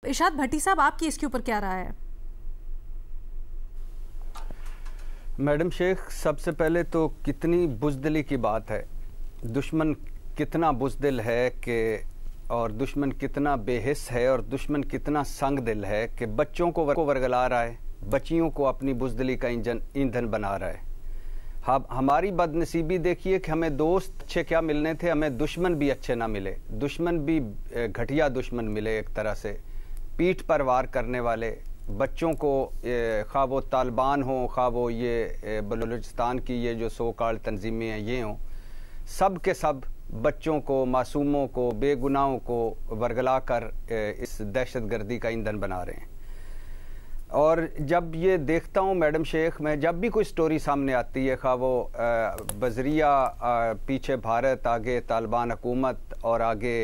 इरशाद भट्टी साहब, आपकी इसके ऊपर क्या राय है? मैडम शेख, सबसे पहले तो कितनी बुज़दिली की बात है। दुश्मन कितना बुज़दिल है कि और दुश्मन कितना बेहिस है और दुश्मन कितना संग दिल है कि बच्चों को वर्गला रहा है, बच्चियों को अपनी बुज़दिली का ईंधन बना रहा है। हमारी बदनसीबी देखिए कि हमें दोस्त अच्छे क्या मिलने थे, हमें दुश्मन भी अच्छे ना मिले। दुश्मन भी घटिया दुश्मन मिले, एक तरह से पीठ पर वार करने वाले। बच्चों को खा वो तालिबान हो, खा वो ये बलूचिस्तान की ये जो सो कॉल्ड तंजीमें हैं ये हों, सब के सब बच्चों को, मासूमों को, बेगुनाहों को वर्गला कर इस दहशतगर्दी का ईंधन बना रहे हैं। और जब ये देखता हूँ मैडम शेख, मैं जब भी कोई स्टोरी सामने आती है, खा वो बजरिया पीछे भारत, आगे तालिबान हुकूमत और आगे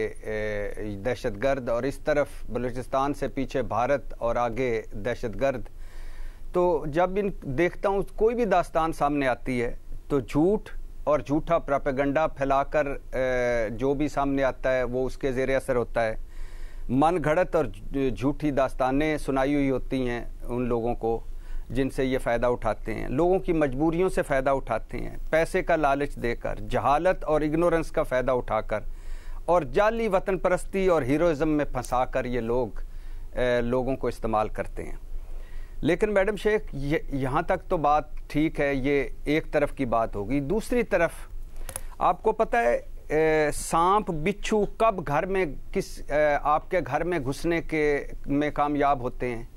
दहशतगर्द, और इस तरफ बलूचिस्तान से पीछे भारत और आगे दहशतगर्द, तो जब इन देखता हूँ कोई भी दास्तान सामने आती है तो झूठ और झूठा प्रोपेगेंडा फैलाकर जो भी सामने आता है वो उसके ज़ेरे असर होता है। मन घड़त और झूठी दास्तानें सुनाई हुई होती हैं उन लोगों को जिनसे ये फ़ायदा उठाते हैं, लोगों की मजबूरियों से फ़ायदा उठाते हैं, पैसे का लालच देकर, जहालत और इग्नोरेंस का फ़ायदा उठाकर, और जाली वतन परस्ती और हीरोइज़म में फंसा कर ये लोगों को इस्तेमाल करते हैं। लेकिन मैडम शेख, यहाँ तक तो बात ठीक है, ये एक तरफ की बात होगी। दूसरी तरफ आपको पता है सांप बिच्छू कब घर में आपके घर में घुसने में कामयाब होते हैं?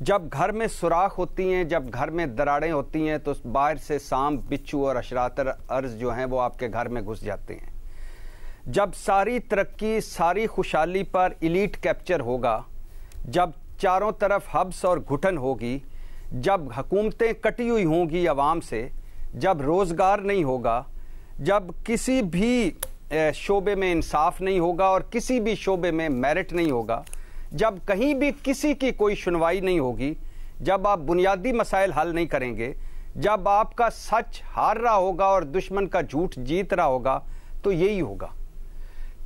जब घर में सुराख होती हैं, जब घर में दरारें होती हैं, तो बाहर से सांप बिच्छू और अशरातर अर्ज जो हैं वो आपके घर में घुस जाते हैं। जब सारी तरक्की, सारी खुशहाली पर इलीट कैप्चर होगा, जब चारों तरफ हब्स और घुटन होगी, जब हुकूमतें कटी हुई होंगी आवाम से, जब रोज़गार नहीं होगा, जब किसी भी शोबे में इंसाफ नहीं होगा और किसी भी शोबे में मेरिट नहीं होगा, जब कहीं भी किसी की कोई सुनवाई नहीं होगी, जब आप बुनियादी मसाइल हल नहीं करेंगे, जब आपका सच हार रहा होगा और दुश्मन का झूठ जीत रहा होगा, तो यही होगा।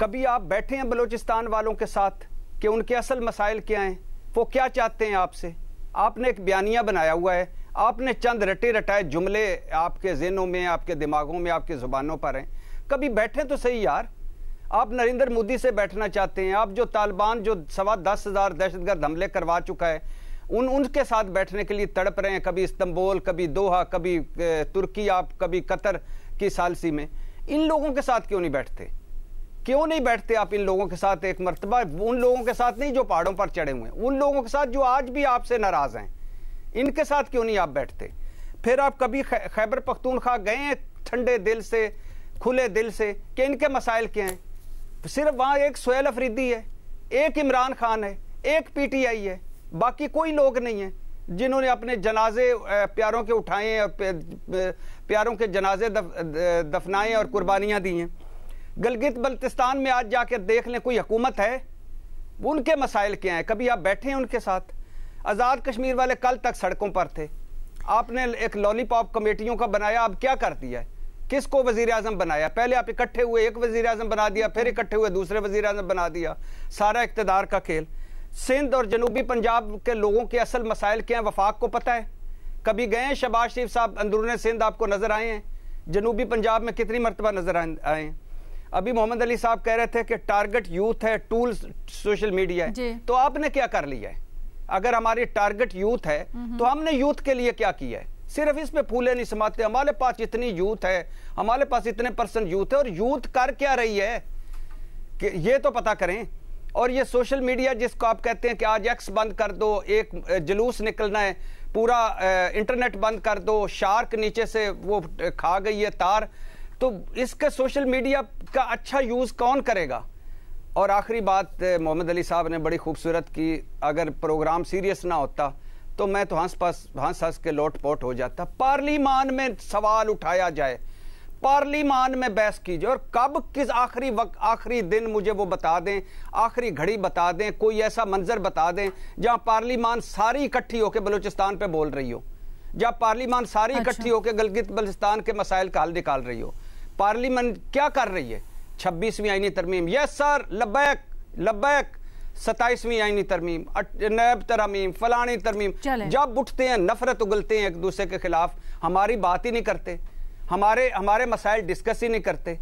कभी आप बैठे हैं बलूचिस्तान वालों के साथ कि उनके असल मसाइल क्या हैं, वो क्या चाहते हैं आपसे? आपने एक बयानिया बनाया हुआ है, आपने चंद रटे रटाए जुमले आपके ज़हनों में, आपके दिमागों में, आपके ज़ुबानों पर हैं। कभी बैठे तो सही यार। आप नरेंद्र मोदी से बैठना चाहते हैं, आप जो तालिबान जो 10,000 दहशतगर्द हमले करवा चुका है उनके साथ बैठने के लिए तड़प रहे हैं। कभी इस्तांबुल, कभी दोहा, कभी तुर्की, आप कभी कतर की सालसी में। इन लोगों के साथ क्यों नहीं बैठते? क्यों नहीं बैठते आप इन लोगों के साथ एक मर्तबा? उन लोगों के साथ नहीं जो पहाड़ों पर चढ़े हुए हैं, उन लोगों के साथ जो आज भी आपसे नाराज हैं, इनके साथ क्यों नहीं आप बैठते? फिर आप कभी खैबर पख्तूनख्वा गए हैं ठंडे दिल से, खुले दिल से, कि इनके मसाइल क्या हैं? सिर्फ वहां एक सोहेल अफरीदी है, एक इमरान खान है, एक पीटीआई है, बाकी कोई लोग नहीं है जिन्होंने अपने जनाजे प्यारों के उठाए हैं और प्यारों के जनाजे दफनाए और कुर्बानियां दी हैं। गिलगित बल्तिस्तान में आज जाकर देख लें, कोई हुकूमत है? उनके मसाइल क्या हैं? कभी आप बैठे हैं उनके साथ? आज़ाद कश्मीर वाले कल तक सड़कों पर थे, आपने एक लॉलीपॉप कमेटियों का बनाया, अब क्या कर दिया है? किसको वजीर आज़म बनाया? पहले आप इकट्ठे हुए एक वजीर आज़म बना दिया, फिर इकट्ठे हुए दूसरे वजीर आज़म बना दिया। सारा इक़्तिदार का खेल। सिंध और जनूबी पंजाब के लोगों के असल मसाइल क्या हैं वफाक को पता है? कभी गए हैं शहबाज शरीफ साहब अंदरूने सिंध आपको नजर आए हैं? जनूबी पंजाब में कितनी मरतबा नजर आए हैं? अभी मोहम्मद अली साहब कह रहे थे कि टारगेट यूथ है, टूल सोशल मीडिया है, तो आपने क्या कर लिया है? अगर हमारी टारगेट यूथ है तो हमने यूथ के लिए क्या किया है? सिर्फ इस पे फूले नहीं समाते। हमारे पास इतनी यूथ है, हमारे पास इतने % यूथ है, और यूथ कर क्या रही है कि ये तो पता करें। और ये सोशल मीडिया जिसको आप कहते हैं कि आज एक्स बंद कर दो, एक जुलूस निकलना है, पूरा इंटरनेट बंद कर दो, शार्क नीचे से वो खा गई है तार, तो इसका सोशल मीडिया का अच्छा यूज कौन करेगा? और आखिरी बात मोहम्मद अली साहब ने बड़ी खूबसूरत की, अगर प्रोग्राम सीरियस ना होता तो मैं तो हंस के लोट पोट हो जाता। पार्लिमान में सवाल उठाया जाए, पार्लिमान में बहस कीजिए, और कब किस आखिरी दिन मुझे वो बता दें, आखिरी घड़ी बता दें, कोई ऐसा मंजर बता दें जहां पार्लिमान सारी इकट्ठी होकर बलूचिस्तान पे बोल रही हो, जहां पार्लिमान सारी इकट्ठी होकर गिलगित बल्तिस्तान के मसाइल का हल निकाल रही हो। पार्लियामेंट क्या कर रही है? 26वीं आईनी तरमीम, यस सर, लब्बैक लब्बैक, 27वीं आईनी तरमीम, नैब तरमीम, फलानी तरमीम, जब उठते हैं नफरत उगलते हैं एक दूसरे के खिलाफ, हमारी बात ही नहीं करते, हमारे मसाइल डिस्कस ही नहीं करते।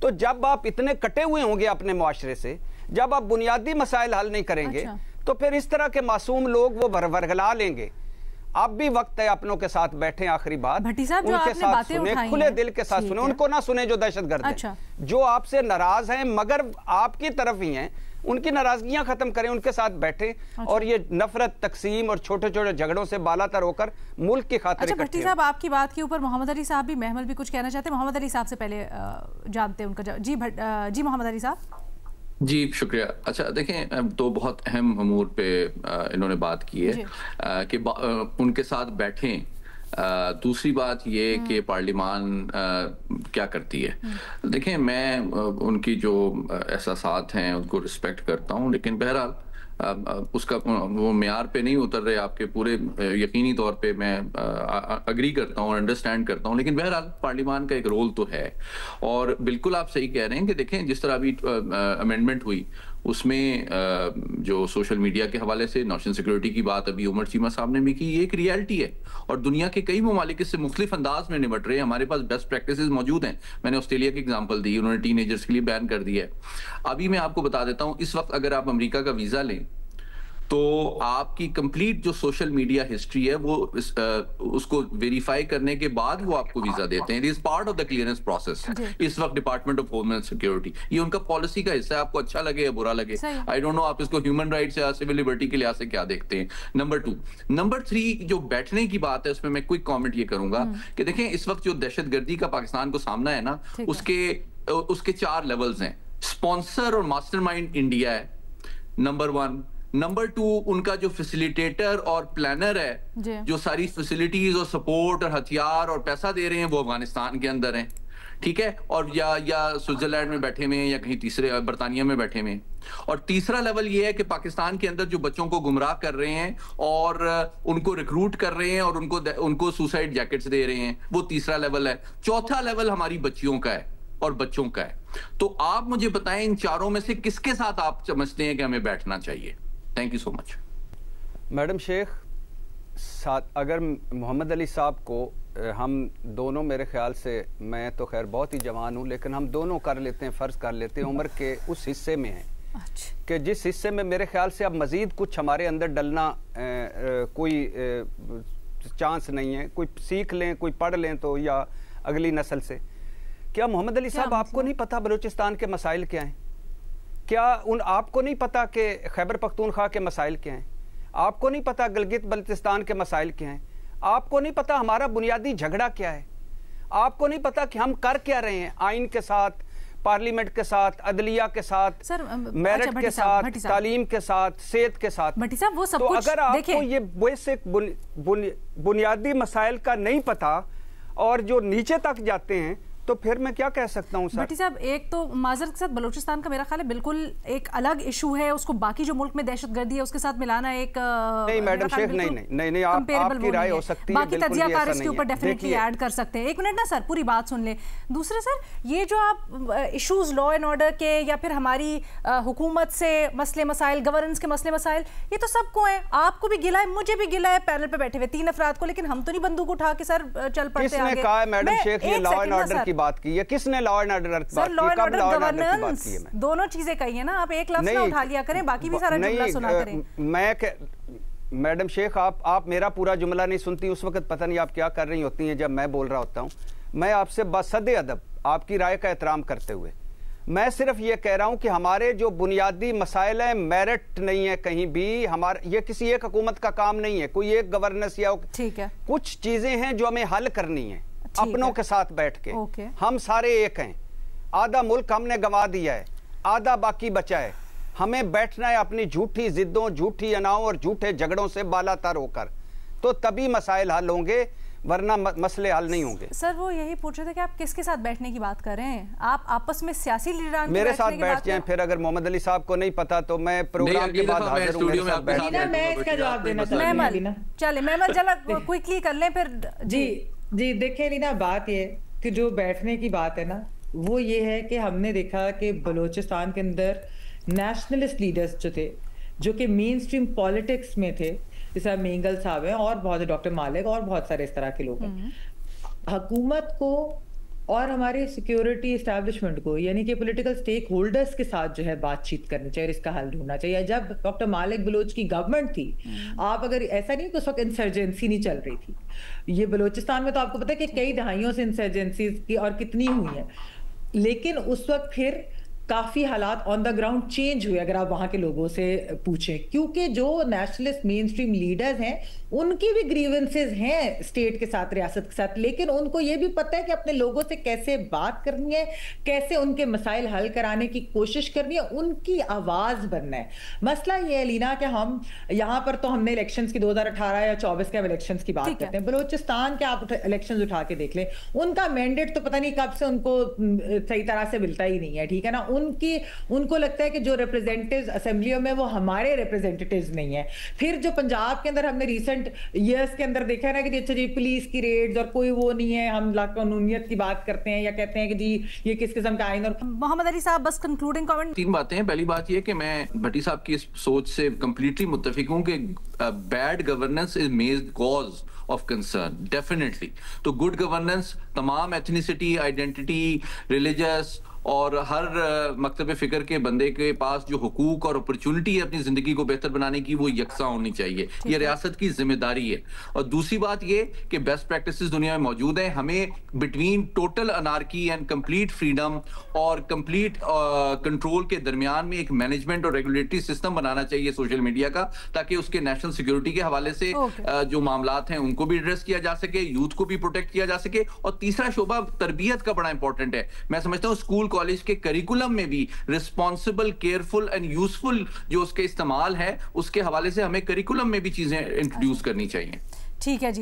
तो जब आप इतने कटे हुए होंगे अपने मुआशरे से, जब आप बुनियादी मसाइल हल नहीं करेंगे, तो फिर इस तरह के मासूम लोग वो वर्गला लेंगे। अब भी वक्त है अपनों के साथ बैठे, आखिरी बात उनके साथ सुने, खुले दिल के साथ सुने, उनको ना सुने जो दहशतगर्द हैं, जो आपसे नाराज हैं मगर आपकी तरफ ही हैं, उनकी नाराजगियां खत्म करें, उनके साथ बैठे और ये नफरत, तकसीम और छोटे छोटे झगड़ों से बालातर होकर मुल्क की खातिर। अच्छा भट्टी साहब, आपकी बात के ऊपर मोहम्मद अली साहब भी, महमल भी कुछ कहना चाहते हैं। मोहम्मद अली साहब से पहले जानते हैं उनका। जी मोहम्मद अली साहब। जी शुक्रिया। अच्छा देखें, तो बहुत अहम अमूर पे इन्होंने बात की है कि उनके साथ बैठें। दूसरी बात ये कि पार्लिमान क्या करती है। देखें, मैं उनकी जो एहसासात हैं उनको रिस्पेक्ट करता हूँ, लेकिन बहरहाल उसका वो म्यार पे नहीं उतर रहे आपके पूरे, यकीनी तौर पे मैं अग्री करता हूँ और अंडरस्टैंड करता हूँ, लेकिन बहरहाल पार्लिमान का एक रोल तो है। और बिल्कुल आप सही कह रहे हैं कि देखें जिस तरह अभी अमेंडमेंट हुई उसमें जो सोशल मीडिया के हवाले से नेशनल सिक्योरिटी की बात अभी उमर चीमा साहब ने भी की, ये एक रियलिटी है और दुनिया के कई ममालिक इससे मुख्तलिफ अंदाज में निपट रहे हैं। हमारे पास बेस्ट प्रैक्टिसेस मौजूद हैं। मैंने ऑस्ट्रेलिया की एग्जांपल दी, उन्होंने टीनेजर्स के लिए बैन कर दिया है। अभी मैं आपको बता देता हूं, इस वक्त अगर आप अमेरिका का वीजा लें तो आपकी कंप्लीट जो सोशल मीडिया हिस्ट्री है वो उसको वेरीफाई करने के बाद वो आपको वीजा देते हैं। It is part of the clearance process. इस वक्त डिपार्टमेंट ऑफ होमलैंड सिक्योरिटी, ये उनका पॉलिसी का हिस्सा है, आपको अच्छा लगे या बुरा लगे। आई डोंट नो आप इसको ह्यूमन राइट्स या सिविल लिबर्टी के लिहाज से क्या देखते हैं। नंबर 2, नंबर 3 जो बैठने की बात है उसमें मैं क्विक कॉमेंट ये करूंगा कि देखें इस वक्त जो दहशतगर्दी का पाकिस्तान को सामना है ना, उसके 4 लेवल्स हैं। स्पॉन्सर और मास्टरमाइंड इंडिया है, नंबर 1। नंबर 2, उनका जो फैसिलिटेटर और प्लानर है, जो सारी फैसिलिटीज और सपोर्ट और हथियार और पैसा दे रहे हैं, वो अफगानिस्तान के अंदर हैं, ठीक है, और या स्विट्जरलैंड में बैठे हुए हैं या कहीं तीसरे बर्तानिया में बैठे हुए हैं। और तीसरा लेवल ये है कि पाकिस्तान के अंदर जो बच्चों को गुमराह कर रहे हैं और उनको रिक्रूट कर रहे हैं और उनको सुसाइड जैकेट्स दे रहे हैं, वो तीसरा लेवल है। चौथा लेवल हमारी बच्चियों का है और बच्चों का है। तो आप मुझे बताएं इन चारों में से किसके साथ आप समझते हैं कि हमें बैठना चाहिए। Thank you so much. Madam Sheikh, अगर मोहम्मद अली साहब को हम दोनों, मेरे ख्याल से, मैं तो खैर बहुत ही जवान हूँ, लेकिन हम दोनों कर लेते हैं, फ़र्ज़ कर लेते हैं उम्र के उस हिस्से में हैं कि जिस हिस्से में मेरे ख्याल से अब मज़ीद कुछ हमारे अंदर डलना कोई चांस नहीं है। कोई सीख लें, कोई पढ़ लें तो, या अगली नस्ल से। क्या मोहम्मद अली साहब आपको नहीं पता बलूचिस्तान के मसाइल क्या हैं? क्या आपको नहीं पता कि खैबर पख्तूनख्वा के मसाइल क्या हैं? आपको नहीं पता गिलगित बल्तिस्तान के मसाइल क्या हैं? आपको नहीं पता हमारा बुनियादी झगड़ा क्या है? आपको नहीं पता कि हम कर क्या रहे हैं आइन के साथ, पार्लियामेंट के साथ, अदलिया के साथ, मेरिट के साथ, तालीम के साथ, सेहत के साथ। भट्टी साहब, वो सब तो कुछ अगर आपको ये बेसिक बुनियादी मसाइल का नहीं पता और जो नीचे तक जाते हैं, तो फिर मैं क्या कह सकता हूँ सर? भट्टी साहब, एक तो माजरत के साथ बलूचिस्तान का मेरा ख्याल है बिल्कुल एक अलग इशू है, उसको बाकी जो मुल्क में दहशतगर्दी है उसके साथ मिलाना एक नहीं मैडम शेख, नहीं आपकी राय हो सकती है, बाकी तजियाकार इसके ऊपर डेफिनेटली ऐड कर सकते हैं। एक मिनट ना सर, पूरी बात सुन ले। दूसरे सर, ये जो आप इशूज लॉ एंड ऑर्डर के या फिर हमारी हुकूमत से मसले मसाइल, गवर्नेंस के मसले मसाइल, ये तो सबको है, आपको भी गिला है, मुझे भी गिला है, पैनल पे बैठे हुए 3 अफराद को, लेकिन हम तो नहीं बंदूक उठा के सर चल पड़ते आगे। किसने कहा है मैडम शेख ये लॉ एंड ऑर्डर की बात की है? किसने लॉ एंड ऑर्डर की बात की? कब लॉ एंड ऑर्डर की बात की है? दोनों चीजें कही है ना, आप एक लफ्ज ना उठा लिया करें, बाकी भी सारा जुमला सुना करें। मैडम शेख, आप मेरा पूरा जुमला नहीं सुनती, उस वक्त पता नहीं आप क्या कर रही होती हैं जब मैं बोल रहा होता हूं। मैं आपसे बसद अदब आपकी राय का एहतराम करते हुए मैं सिर्फ ये कह रहा हूं कि हमारे जो बुनियादी मसाइल हैं, मेरिट नहीं है कहीं भी, हमारे ये किसी एक हुकूमत का काम नहीं है, कोई एक गवर्नेंस या ठीक है, कुछ चीजें हैं जो हमें हल करनी है अपनों के साथ बैठ के। हम सारे एक हैं, आधा मुल्क हमने गंवा दिया है, आधा बाकी बचा है। हमें बैठना है अपनी झूठी जिद्दों, झूठी अनाओं और झूठे झगड़ों से बालातर होकर, तो तभी मसाइल हल होंगे, वरना मसले हल नहीं होंगे। सर वो यही पूछ रहे थे कि आप किसके साथ बैठने की बात कर रहे हैं? आप आपस में सियासी लीडरान मेरे साथ बैठ जाएं। फिर अगर मोहम्मद अली साहब को नहीं पता तो मैं प्रोग्राम के बाद हाजिर हूं। मैं इसका जवाब देना चाहूंगी। चले महमल जरा क्विकली कर लें फिर। जी देखिए लीना, बात ये कि जो बैठने की बात है ना, वो ये है कि हमने देखा कि बलूचिस्तान के अंदर नेशनलिस्ट लीडर्स जो थे जो कि मेन स्ट्रीम पॉलिटिक्स में थे, जैसे मेंगल साहब हैं और बहुत डॉक्टर मालिक और बहुत सारे इस तरह के लोग हैं, हुकूमत को और हमारे सिक्योरिटी एस्टैब्लिशमेंट को, यानी कि पॉलिटिकल स्टेक होल्डर्स के साथ जो है बातचीत करनी चाहिए, इसका हल ढूंढना चाहिए। जब डॉक्टर मालिक बलोच की गवर्नमेंट थी, आप अगर ऐसा नहीं कि उस वक्त इंसर्जेंसी नहीं चल रही थी, ये बलोचिस्तान में तो आपको पता है कि कई दहाइयों से इंसर्जेंसी की और कितनी हुई है, लेकिन उस वक्त फिर काफी हालात ऑन द ग्राउंड चेंज हुए अगर आप वहां के लोगों से पूछें, क्योंकि जो नेशनलिस्ट मेन स्ट्रीम लीडर्स हैं उनकी भी ग्रीवेंसेस हैं स्टेट के साथ, रियासत के साथ, लेकिन उनको ये भी पता है कि अपने लोगों से कैसे बात करनी है, कैसे उनके मसाइल हल कराने की कोशिश करनी है, उनकी आवाज बनना है। मसला ये है लीना कि हम यहाँ पर तो हमने इलेक्शंस की 2018 या 24 के इलेक्शंस की बात करते हैं, बलोचिस्तान के आप इलेक्शंस उठा के देख लें, उनका मैंडेट तो पता नहीं कब से उनको सही तरह से मिलता ही नहीं है, ठीक है ना। उनको लगता है कि जो रिप्रेजेंटेटिव्स असेंबलियों में वो हमारे रिप्रेजेंटेटिव्स नहीं है। फिर जो पंजाब के अंदर हमने रिसेंट ईयर्स के अंदर देखा है ना कि अच्छा जी पुलिस की रेड्स और कोई वो नहीं है, हम कानूनियत की बात करते हैं या कहते हैं कि जी ये किस किस्म का आइन। और मोहम्मद अली साहब बस कंक्लूडिंग कमेंट। 3 बातें हैं। पहली बात ये कि मैं भट्टी साहब की इस सोच से कंप्लीटली मुत्तफिक हूं कि bad governance is made cause of concern, definitely. तो गुड गवर्नेंस तमाम एथनिसिटी, आइडेंटिटी, रिलीजियस और हर मकतब फिक्र के बंदे के पास जो हुकूक और अपॉर्चुनिटी है अपनी जिंदगी को बेहतर बनाने की, वो यकसा होनी चाहिए। ये रियासत की जिम्मेदारी है। और दूसरी बात ये कि बेस्ट प्रैक्टिसेस दुनिया में मौजूद हैं। हमें between total anarchy and complete freedom और कंप्लीट कंट्रोल के दरमियान में एक मैनेजमेंट और रेगुलेटरी सिस्टम बनाना चाहिए सोशल मीडिया का, ताकि उसके नेशनल सिक्योरिटी के हवाले से जो मामलात हैं उनको भी एड्रेस किया जा सके, यूथ को भी प्रोटेक्ट किया जा सके। और तीसरा शोबा तरबियत का बड़ा इंपॉर्टेंट है। मैं समझता हूँ स्कूल कॉलेज के करिकुलम में भी रिस्पॉन्सिबल, केयरफुल एंड यूजफुल जो उसके इस्तेमाल है उसके हवाले से हमें करिकुलम में भी चीजें इंट्रोड्यूस करनी चाहिए। ठीक है जी।